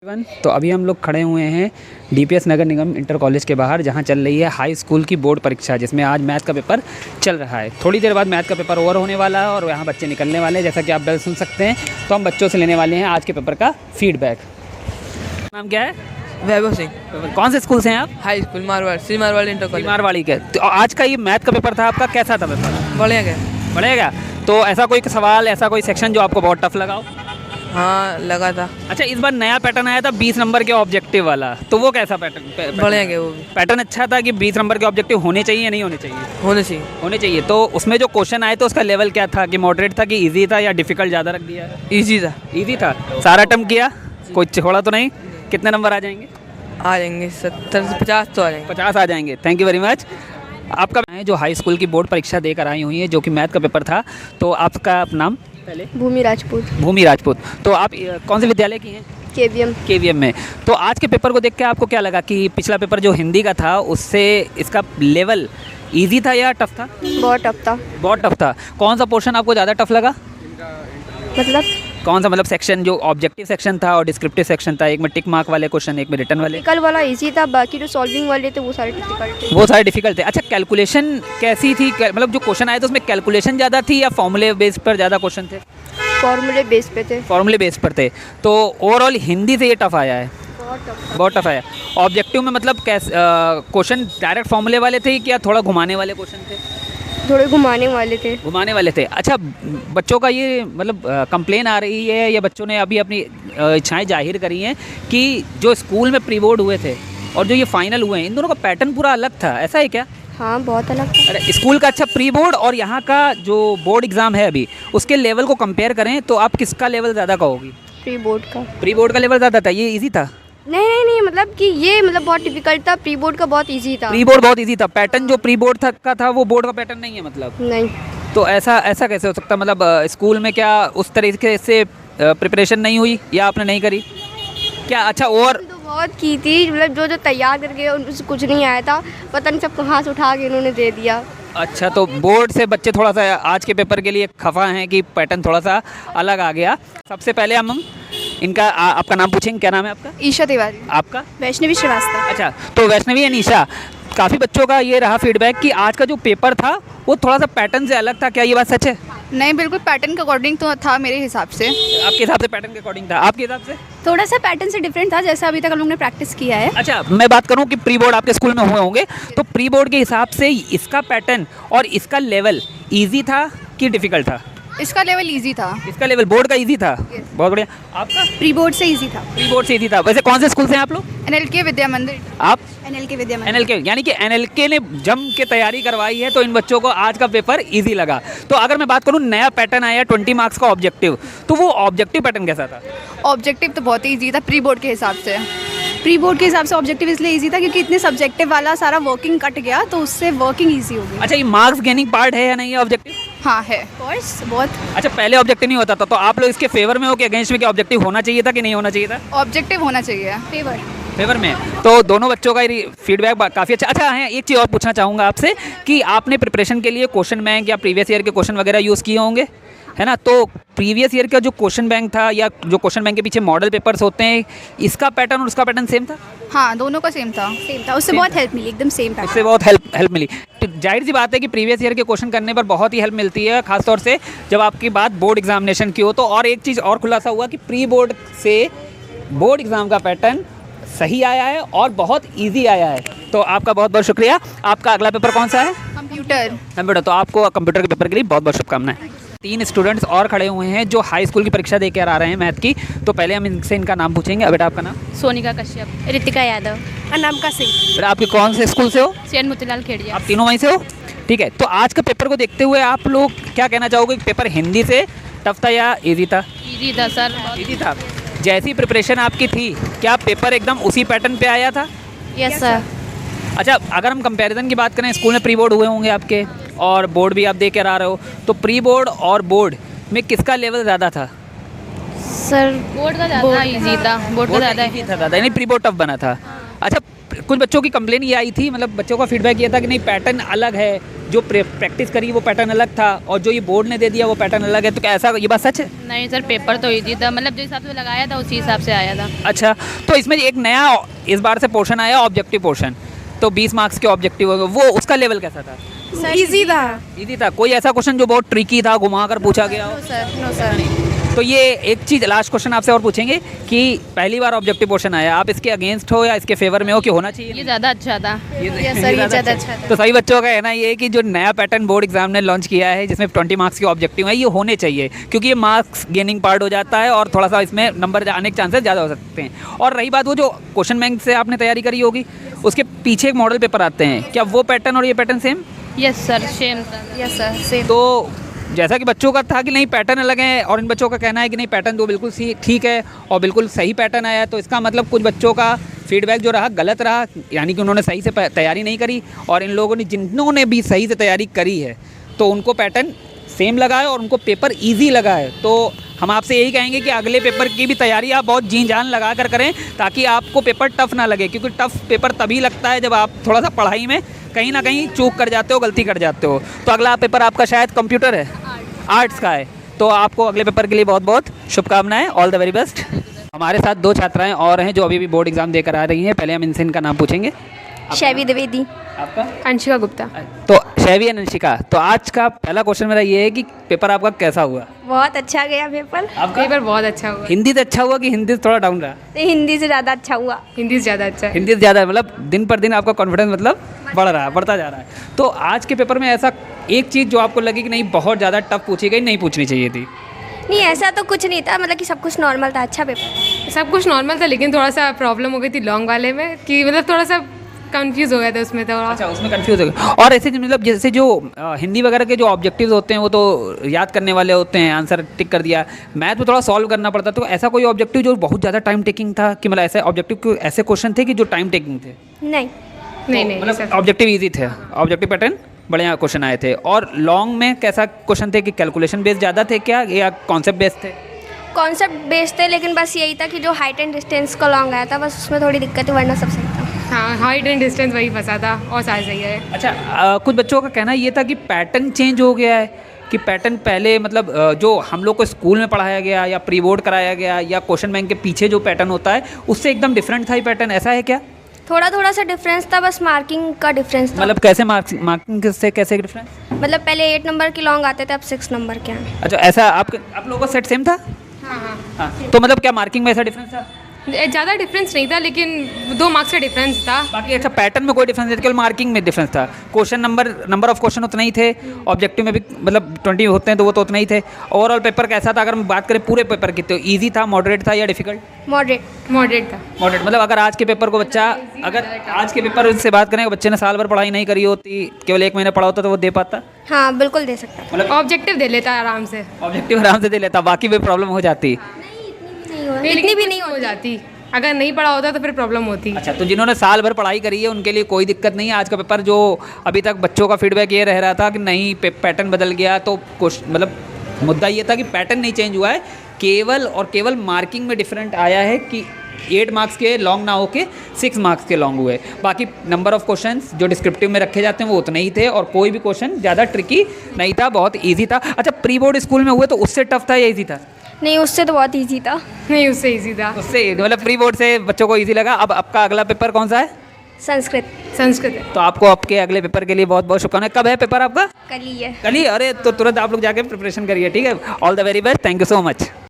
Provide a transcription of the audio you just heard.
तो अभी हम लोग खड़े हुए हैं डीपीएस नगर निगम इंटर कॉलेज के बाहर, जहां चल रही है हाई स्कूल की बोर्ड परीक्षा, जिसमें आज मैथ का पेपर चल रहा है। थोड़ी देर बाद मैथ का पेपर ओवर होने वाला है और यहाँ बच्चे निकलने वाले हैं। जैसा कि आप बेल सुन सकते हैं, तो हम बच्चों से लेने वाले हैं आज के पेपर का फीडबैक। नाम क्या है? वैभव सिंह। कौन से स्कूल से हैं आप? High school Marwar, Shri Marwari inter college. Marwari के। तो आज का ये मैथ का पेपर था आपका, कैसा था पेपर? बढ़िया गया। बढ़िया। तो ऐसा कोई सवाल, ऐसा कोई सेक्शन जो आपको बहुत टफ लगा हो? हाँ लगा था। अच्छा, इस बार नया पैटर्न आया था 20 नंबर के ऑब्जेक्टिव वाला, तो वो कैसा पैटर्न? बढ़िया गया वो भी। पैटर्न अच्छा था कि 20 नंबर के ऑब्जेक्टिव होने चाहिए या नहीं होने चाहिए? होने चाहिए। होने चाहिए। तो उसमें जो क्वेश्चन आए तो उसका लेवल क्या था, कि मॉडरेट था कि इजी था या डिफिकल्ट ज़्यादा रख दिया? इजी था। इजी था। सारा अटेम्प्ट किया, कोई छोड़ा तो नहीं? कितने नंबर आ जाएंगे? आ जाएंगे 70 से 50 तो आ जाएंगे। 50 आ जाएंगे। Thank you very much. आपका जो हाई स्कूल की बोर्ड परीक्षा देकर आई हुई है, जो कि मैथ का पेपर था, तो आपका नाम? पहले भूमि राजपूत। भूमि राजपूत। तो आप कौन से विद्यालय की हैं? केवीएम में। तो आज के पेपर को देख के आपको क्या लगा कि पिछला पेपर जो हिंदी का था उससे इसका लेवल इजी था या टफ था? बहुत टफ था। बहुत टफ था। कौन सा पोर्शन आपको ज़्यादा टफ लगा? मतलब कौन सा, मतलब सेक्शन जो ऑब्जेक्टिव सेक्शन था और डिस्क्रिप्टिव सेक्शन था, एक में टिक मार्क वाले क्वेश्चन, एक में रिटर्न वाले? टिकल वाला इजी था, बाकी जो सॉल्विंग वाले थे वो सारे डिफिकल्ट थे। वो सारे डिफिकल्ट थे। अच्छा, कैलकुलेशन कैसी थी? मतलब जो क्वेश्चन आए थे उसमें कैलकुलेशन ज़्यादा थी या फॉर्मूले बेस पर ज़्यादा क्वेश्चन थे? फॉर्मूले बेस पे थे। फॉर्मूले बेस पर थे। तो ओवरऑल हिंदी से ये टफ आया है? बहुत टफ था। बहुत टफ आया। ऑब्जेक्टिव में मतलब कैसे क्वेश्चन डायरेक्ट फॉर्मूले वाले थे या थोड़ा घुमाने वाले क्वेश्चन थे? थोड़े घुमाने वाले थे। घुमाने वाले थे। अच्छा, बच्चों का ये मतलब कंप्लेन आ रही है या बच्चों ने अभी अपनी इच्छाएं जाहिर करी हैं कि जो स्कूल में प्री बोर्ड हुए थे और जो ये फाइनल हुए हैं, इन दोनों का पैटर्न पूरा अलग था, ऐसा है क्या? हाँ बहुत अलग था। अरे स्कूल का अच्छा प्री बोर्ड और यहाँ का जो बोर्ड एग्ज़ाम है अभी, उसके लेवल को कंपेयर करें तो आप किसका लेवल ज़्यादा कहोगी? प्री बोर्ड का। प्री बोर्ड का लेवल ज़्यादा था, ये ईजी था? नहीं, मतलब कि ये मतलब बहुत डिफिकल्ट था, प्री बोर्ड का बहुत इजी था। प्री बोर्ड बहुत इजी था। पैटर्न जो प्री बोर्ड का था वो बोर्ड का पैटर्न नहीं है मतलब? नहीं। तो ऐसा कैसे हो सकता? मतलब स्कूल में क्या उस तरीके से प्रिपरेशन नहीं हुई या आपने नहीं करी क्या? अच्छा, और तो बहुत की थी, मतलब जो तैयार करके उनसे कुछ नहीं आया था, पता नहीं सब कहाँ से उठा के इन्होंने दे दिया। अच्छा, तो बोर्ड से बच्चे थोड़ा सा आज के पेपर के लिए खफा हैं कि पैटर्न थोड़ा सा अलग आ गया। सबसे पहले हम इनका आपका नाम पूछेंगे। क्या नाम है आपका? ईशा तिवारी। आपका? वैष्णवी श्रीवास्तव। अच्छा, तो वैष्णवी एंड ईशा, काफ़ी बच्चों का ये रहा फीडबैक कि आज का जो पेपर था वो थोड़ा सा पैटर्न से अलग था। क्या ये बात सच है? नहीं, बिल्कुल पैटर्न के अकॉर्डिंग तो था मेरे हिसाब से। आपके हिसाब से पैटर्न के अकॉर्डिंग था, आपके हिसाब से? थोड़ा सा पैटर्न से डिफरेंट था, जैसा अभी तक हम लोग ने प्रैक्टिस किया है। अच्छा, मैं बात करूं कि प्री बोर्ड आपके स्कूल में हुए होंगे, तो प्री बोर्ड के हिसाब से इसका पैटर्न और इसका लेवल इजी था कि डिफिकल्ट था? इसका लेवल इजी था। इसका लेवल बोर्ड का इजी था। बहुत बढ़िया। आपका? प्री बोर्ड से इजी था। प्री बोर्ड से इजी था। वैसे कौन से स्कूल से हैं आप लोग? एनएलके विद्या मंदिर। आप? एनएलके विद्या मंदिर। एनएलके, यानी कि एनएलके ने जम के तैयारी करवाई है, तो इन बच्चों को आज का पेपर इजी लगा। तो अगर मैं बात करूं, नया पैटर्न आया 20 मार्क्स का ऑब्जेक्टिव, तो वो ऑब्जेक्टिव पैटर्न कैसा था? ऑब्जेक्टिव तो बहुत ही ईजी था प्री बोर्ड के हिसाब से। प्री बोर्ड के हिसाब से ऑब्जेक्टिव इसलिए ईजी था क्योंकि इतने सब्जेक्टिव वाला सारा वर्किंग कट गया, तो उससे वर्किंग ईजी हो गई। अच्छा, ये मार्क्स गेनिंग पार्ट है या नहीं है ऑब्जेक्टिव? हाँ है, कोर्स बहुत। अच्छा, पहले ऑब्जेक्टिव नहीं होता था, तो आप लोग इसके फेवर में हो कि अगेंस्ट में? कि ऑब्जेक्टिव होना चाहिए था कि नहीं होना चाहिए था? ऑब्जेक्टिव होना चाहिए। फेवर में। तो दोनों बच्चों का फीडबैक काफ़ी अच्छा है। एक चीज़ और पूछना चाहूँगा आपसे कि आपने प्रिपरेशन के लिए क्वेश्चन बैंक या प्रीवियस ईयर के क्वेश्चन वगैरह यूज़ किए होंगे, है ना? तो प्रीवियस ईयर का जो क्वेश्चन बैंक था या जो क्वेश्चन बैंक के पीछे मॉडल पेपर्स होते हैं, इसका पैटर्न और उसका पैटर्न सेम था? हाँ, दोनों का सेम था। उससे बहुत हेल्प मिली, एकदम सेम पैटर्न। उससे बहुत हेल्प मिली। तो जाहिर सी बात है कि प्रीवियस ईयर के क्वेश्चन करने पर बहुत ही हेल्प मिलती है, खासतौर से जब आपकी बात बोर्ड एग्जामिनेशन की हो। तो और एक चीज़ और खुलासा हुआ कि प्री बोर्ड से बोर्ड एग्ज़ाम का पैटर्न सही आया है और बहुत ईजी आया है। तो आपका बहुत बहुत शुक्रिया। आपका अगला पेपर कौन सा है? कंप्यूटर। तो आपको कंप्यूटर के पेपर के लिए बहुत बहुत शुभकामनाएं। 3 स्टूडेंट्स और खड़े हुए हैं जो हाई स्कूल की परीक्षा देकर आ रहे हैं मैथ की। तो पहले हम इनसे इनका नाम पूछेंगे। बेटा, आपका नाम? सोनिका कश्यप। रितिका यादव। अनामिका सिंह। बेटा, आपके कौन से स्कूल से हो? सैयद मोतीलाल खेड़िया। आप तीनों वहीं से हो? ठीक है। तो आज का पेपर को देखते हुए आप लोग क्या कहना चाहोगे? पेपर हिंदी से टफ था या ईजी था? इजी था सर। ईजी था। जैसी प्रिपरेशन आपकी थी, क्या पेपर एकदम उसी पैटर्न पे आया था? Yes sir. अच्छा, अगर हम कंपैरिजन की बात करें, स्कूल में प्री बोर्ड हुए होंगे आपके और बोर्ड भी आप दे कर आ रहे हो, तो प्री बोर्ड और बोर्ड में किसका लेवल ज़्यादा था? सर बोर्ड का ज़्यादा इजी था। बोर्ड का ज़्यादा इजी था ज़्यादा, यानी प्री बोर्ड टफ बना था। अच्छा, कुछ बच्चों की कंप्लेन ये आई थी, मतलब बच्चों का फीडबैक ये था कि नहीं पैटर्न अलग है, जो प्रैक्टिस करी वो पैटर्न अलग था और जो ये बोर्ड ने दे दिया वो पैटर्न अलग है, तो क्या ऐसा ये बात सच है? नहीं सर, पेपर तो इजी था, मतलब जो हिसाब से लगाया था उसी हिसाब से आया था। अच्छा, तो इसमें एक नया इस बार से पोर्शन आया, ऑब्जेक्टिव पोर्शन, तो 20 मार्क्स के ऑब्जेक्टिव, वो उसका लेवल कैसा था? इजी था। इजी था? कोई ऐसा क्वेश्चन जो बहुत ट्रिकी था, घुमा कर पूछा गया हो? No sir. तो ये एक चीज़ लास्ट क्वेश्चन आपसे और पूछेंगे कि पहली बार ऑब्जेक्टिव पोर्शन आया, आप इसके अगेंस्ट हो या इसके फेवर में हो कि होना चाहिए? ये ज़्यादा अच्छा था। यस सर, ये ज़्यादा अच्छा था। तो सभी बच्चों का कहना ये है कि जो नया पैटर्न बोर्ड एग्जाम ने लॉन्च किया है जिसमें 20 मार्क्स के ऑब्जेक्टिव है, ये होने चाहिए क्योंकि ये मार्क्स गेनिंग पार्ट हो जाता है और थोड़ा सा इसमें नंबर आने के चांसेस ज़्यादा हो सकते हैं। और रही बात वो जो क्वेश्चन बैंक से आपने तैयारी करी होगी, उसके पीछे एक मॉडल पेपर आते हैं, क्या वो पैटर्न और ये pattern same? Yes sir, same था। Yes sir, same. तो जैसा कि बच्चों का था कि नहीं पैटर्न अलग है और इन बच्चों का कहना है कि नहीं पैटर्न तो बिल्कुल ठीक है और बिल्कुल सही पैटर्न आया है, तो इसका मतलब कुछ बच्चों का फीडबैक जो रहा गलत रहा, यानी कि उन्होंने सही से तैयारी नहीं करी, और इन लोगों ने जिन्होंने भी सही से तैयारी करी है तो उनको पैटर्न सेम लगा है और उनको पेपर ईजी लगा है। तो हम आपसे यही कहेंगे कि अगले पेपर की भी तैयारी आप बहुत जी जान लगा कर करें ताकि आपको पेपर टफ ना लगे, क्योंकि टफ पेपर तभी लगता है जब आप थोड़ा सा पढ़ाई में कहीं ना कहीं चूक कर जाते हो, गलती कर जाते हो। तो अगला पेपर आपका शायद कंप्यूटर है, आर्ट्स का है, तो आपको अगले पेपर के लिए बहुत बहुत शुभकामनाएं, ऑल द वेरी बेस्ट। हमारे साथ 2 छात्राएं और हैं जो अभी भी बोर्ड एग्जाम देकर आ रही हैं। पहले हम इनसे इनका नाम पूछेंगे। शैवी द्विवेदी। आपका? अंशिका गुप्ता। तो शैवी एंड अंशिका, तो आज का पहला क्वेश्चन मेरा ये है कि पेपर आपका कैसा हुआ? बहुत अच्छा गया पेपर। आपका पेपर बहुत अच्छा हुआ। हिंदी से अच्छा हुआ कि हिंदी से थोड़ा डाउन रहा? हिंदी से ज़्यादा अच्छा हुआ। हिंदी से ज़्यादा अच्छा है। हिंदी से ज़्यादा, मतलब दिन पर दिन आपका कॉन्फिडेंस मतलब बढ़ता जा रहा है। तो आज के पेपर में ऐसा एक चीज़ जो आपको लगी कि नहीं बहुत ज़्यादा टफ पूछी गई, नहीं पूछनी चाहिए थी? नहीं, ऐसा तो कुछ नहीं था, मतलब कि सब कुछ नॉर्मल था, अच्छा पेपर। सब कुछ नॉर्मल था, लेकिन थोड़ा सा प्रॉब्लम हो गई थी लॉन्ग वाले में कि मतलब थोड़ा सा कंफ्यूज हो गया था उसमें थोड़ा। अच्छा, उसमें कंफ्यूज हो गया। और ऐसे मतलब जैसे जो हिंदी वगैरह के जो ऑब्जेक्टिव्स होते हैं वो तो याद करने वाले होते हैं, आंसर टिक कर दिया, मैथ में थोड़ा सॉल्व करना पड़ता, तो ऐसा कोई ऑब्जेक्टिव जो बहुत ज़्यादा टाइम टेकिंग था कि मतलब ऐसे ऑब्जेक्टिव ऐसे क्वेश्चन थे कि जो टाइम टेकिंग थे? नहीं नहीं मतलब ऑब्जेक्टिव ईजी थे, ऑब्जेक्टिव पैटर्न बढ़िया क्वेश्चन आए थे। और लॉन्ग में कैसा क्वेश्चन थे कि कैलकुलेशन बेस्ड ज़्यादा थे क्या या कॉन्सेप्ट बेस्ड थे? कॉन्सेप्ट बेस्ड थे, लेकिन बस यही था कि जो हाइट एंड डिस्टेंस का लॉन्ग आया था बस उसमें थोड़ी दिक्कत है, वरना सब सही था। हाँ, हाइट एंड डिस्टेंस वही फंसा था और सारे सही है। अच्छा, कुछ बच्चों का कहना ये था कि पैटर्न चेंज हो गया है, कि पैटर्न पहले मतलब जो हम लोग को स्कूल में पढ़ाया गया या प्री बोर्ड कराया गया या क्वेश्चन बैंक के पीछे जो पैटर्न होता है उससे एकदम डिफरेंट था ये पैटर्न, ऐसा है क्या? थोड़ा सा डिफरेंस था, बस मार्किंग का डिफरेंस था। मतलब कैसे मार्किंग से कैसे डिफरेंस? मतलब पहले 8 नंबर के लॉन्ग आते थे, अब 6 नंबर के हैं। अच्छा, ऐसा आप लोगों का सेट सेम था? हाँ, तो मतलब क्या मार्किंग में ऐसा डिफरेंस था? ज़्यादा डिफरेंस नहीं था, लेकिन 2 मार्क्स का डिफरेंस था। बाकी अच्छा पैटर्न में कोई डिफरेंस नहीं था, केवल मार्किंग में डिफरेंस था। क्वेश्चन नंबर ऑफ क्वेश्चन उतना ही थे, ऑब्जेक्टिव में भी मतलब 20 होते हैं तो वो तो उतना ही थे। ओवरऑल पेपर कैसा था अगर हम बात करें पूरे पेपर की, तो ईजी था, मॉडरेट था या डिफिकल्ट? मॉडरेट था। मॉडरेट मतलब अगर आज के पेपर को बच्चा, अगर आज के पेपर से बात करें, बच्चे ने साल भर पढ़ाई नहीं करी होती, केवल 1 महीना पढ़ा होता तो वो दे पाता? हाँ, बिल्कुल दे सकता। मतलब ऑब्जेक्टिव दे लेता है आराम से। ऑब्जेक्टिव आराम से दे लेता, बाकी भी प्रॉब्लम हो जाती? इतनी भी नहीं हो जाती, अगर नहीं पढ़ा होता तो फिर प्रॉब्लम होती। अच्छा, तो जिन्होंने साल भर पढ़ाई करी है उनके लिए कोई दिक्कत नहीं है। आज का पेपर जो अभी तक बच्चों का फीडबैक ये रह रहा था कि नहीं पैटर्न बदल गया, तो मतलब मुद्दा ये था कि पैटर्न नहीं चेंज हुआ है, केवल और केवल मार्किंग में डिफरेंट आया है कि 8 मार्क्स के लॉन्ग ना होके 6 मार्क्स के लॉन्ग हुए। बाकी नंबर ऑफ क्वेश्चंस जो डिस्क्रिप्टिव में रखे जाते हैं वो उतने ही थे और कोई भी क्वेश्चन ज़्यादा ट्रिकी नहीं था, बहुत ईजी था। अच्छा, प्री बोर्ड स्कूल में हुए तो उससे टफ था या ईजी था? नहीं, उससे तो बहुत ईजी था। नहीं, उससे ईजी था। उससे मतलब प्री बोर्ड से बच्चों को ईजी लगा। अब आपका अगला पेपर कौन सा है? संस्कृत है। तो आपको आपके अगले पेपर के लिए बहुत बहुत शुभकामनाएं। कब है पेपर आपका? कल ही है। कल ही? अरे तो तुरंत आप लोग जाके प्रिपरेशन करिए, ठीक है? All the very best, thank you so much.